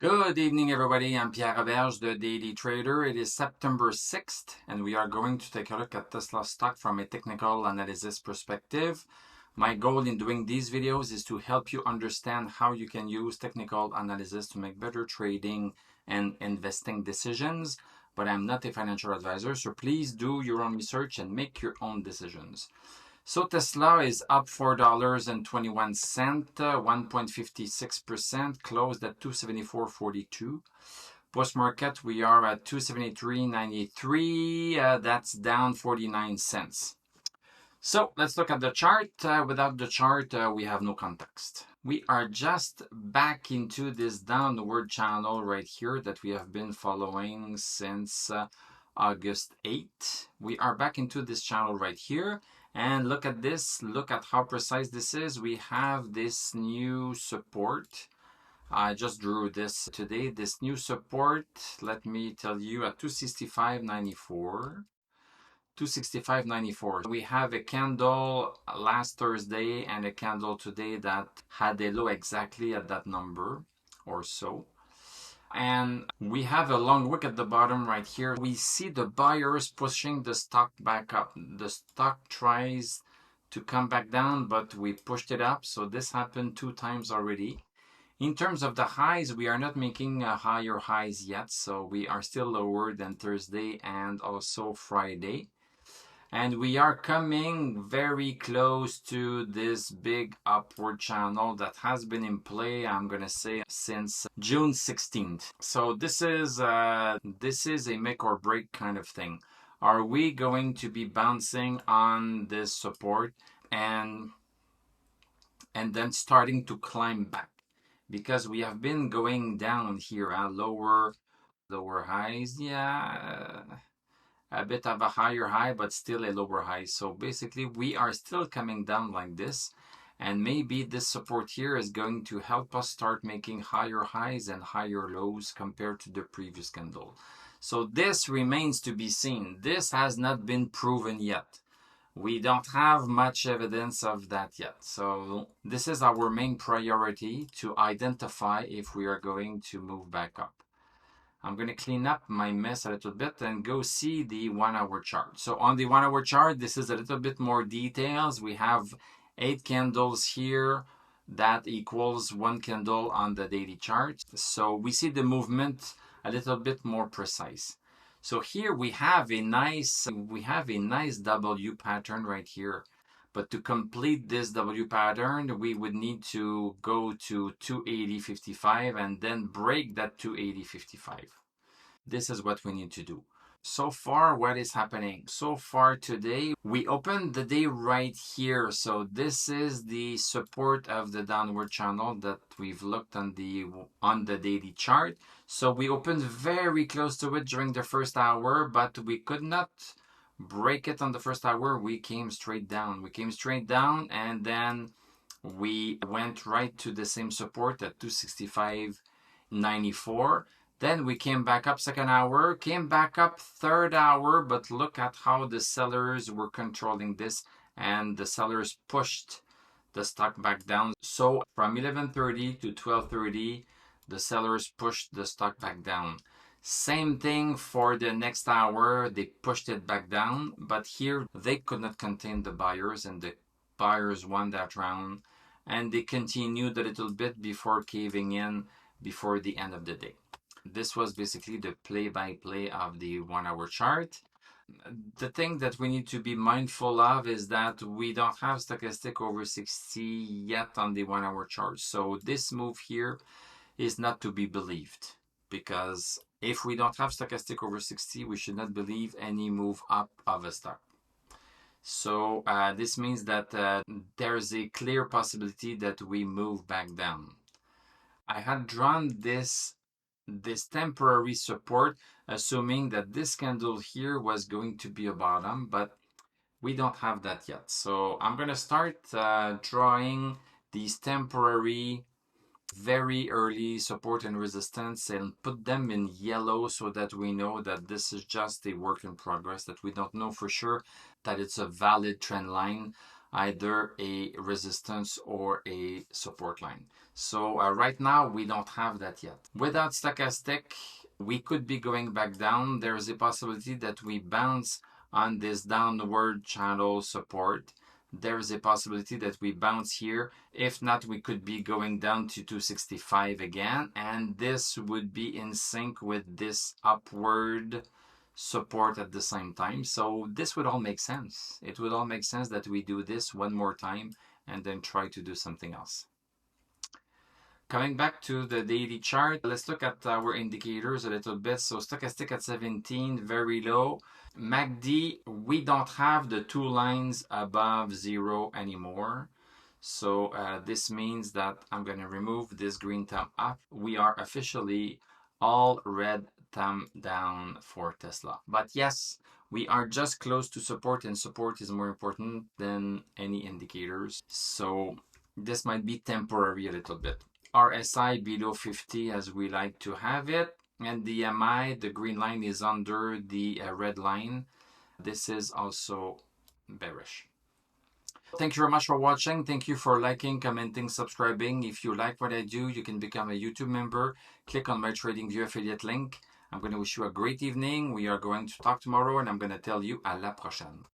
Good evening, everybody. I'm Pierre Roberge, the Daily Trader. It is September 6th, and we are going to take a look at Tesla stock from a technical analysis perspective. My goal in doing these videos is to help you understand how you can use technical analysis to make better trading and investing decisions. But I'm not a financial advisor, so please do your own research and make your own decisions. So Tesla is up $4.21, 1.56%, closed at 274.42. Post market, we are at 273.93. That's down 49 cents. So let's look at the chart. Without the chart, we have no context. We are just back into this downward channel right here that we have been following since August 8th. We are back into this channel right here. And look at this. Look at how precise this is. We have this new support. I just drew this today. This new support, let me tell you, at 265.94. 265.94. We have a candle last Thursday and a candle today that had a low exactly at that number or so. And we have a long wick at the bottom right here. We see the buyers pushing the stock back up. The stock tries to come back down, but we pushed it up. So this happened 2 times already. In terms of the highs, we are not making higher highs yet. So we are still lower than Thursday and also Friday. And we are coming very close to this big upward channel that has been in play, I'm going to say, since June 16th. So this is a make or break kind of thing. Are we going to be bouncing on this support and then starting to climb back? Because we have been going down here at lower highs. Yeah, a bit of a higher high, but still a lower high. So basically, we are still coming down like this. And maybe this support here is going to help us start making higher highs and higher lows compared to the previous candle. So this remains to be seen. This has not been proven yet. We don't have much evidence of that yet. So this is our main priority, to identify if we are going to move back up. I'm going to clean up my mess a little bit and go see the 1 hour chart. So on the 1 hour chart, this is a little bit more details. We have 8 candles here. That equals 1 candle on the daily chart. So we see the movement a little bit more precise. So here we have a nice W pattern right here. But to complete this W pattern, we would need to go to 280.55 and then break that 280.55. This is what we need to do. So far, what is happening? So far today, we opened the day right here. So this is the support of the downward channel that we've looked on the daily chart. So we opened very close to it during the first hour, but we could not break it on the first hour. We came straight down. And then we went right to the same support at 265.94. Then we came back up second hour, came back up third hour, but look at how the sellers were controlling this, and the sellers pushed the stock back down. So from 11:30 to 12:30, the sellers pushed the stock back down. Same thing for the next hour, they pushed it back down, but here they could not contain the buyers, and the buyers won that round, and they continued a little bit before caving in before the end of the day. This was basically the play-by-play of the 1 hour chart. The thing that we need to be mindful of is that we don't have stochastic over 60 yet on the 1 hour chart. So this move here is not to be believed, because if we don't have stochastic over 60, we should not believe any move up of a stock. So this means that there's a clear possibility that we move back down. I had drawn this temporary support, assuming that this candle here was going to be a bottom, but we don't have that yet. So I'm going to start drawing these temporary, very early support and resistance and put them in yellow so that we know that this is just a work in progress, that we don't know for sure that it's a valid trend line. either a resistance or a support line. So right now we don't have that yet. Without stochastic, we could be going back down. There is a possibility that we bounce on this downward channel support. There is a possibility that we bounce here. If not, we could be going down to 265 again, and this would be in sync with this upward support at the same time. So this would all make sense. It would all make sense that we do this one more time and then try to do something else. Coming back to the daily chart, let's look at our indicators a little bit. So stochastic at 17, very low. MACD, we don't have the two lines above zero anymore. So this means that I'm going to remove this green thumb up. We are officially all red thumb down for Tesla. But yes, we are just close to support, and support is more important than any indicators. So this might be temporary a little bit. RSI below 50 as we like to have it, and the MI, the green line, is under the red line. This is also bearish. Thank you very much for watching. Thank you for liking, commenting, subscribing. If you like what I do, you can become a YouTube member. Click on my TradingView affiliate link. I'm going to wish you a great evening. We are going to talk tomorrow, and I'm going to tell you à la prochaine.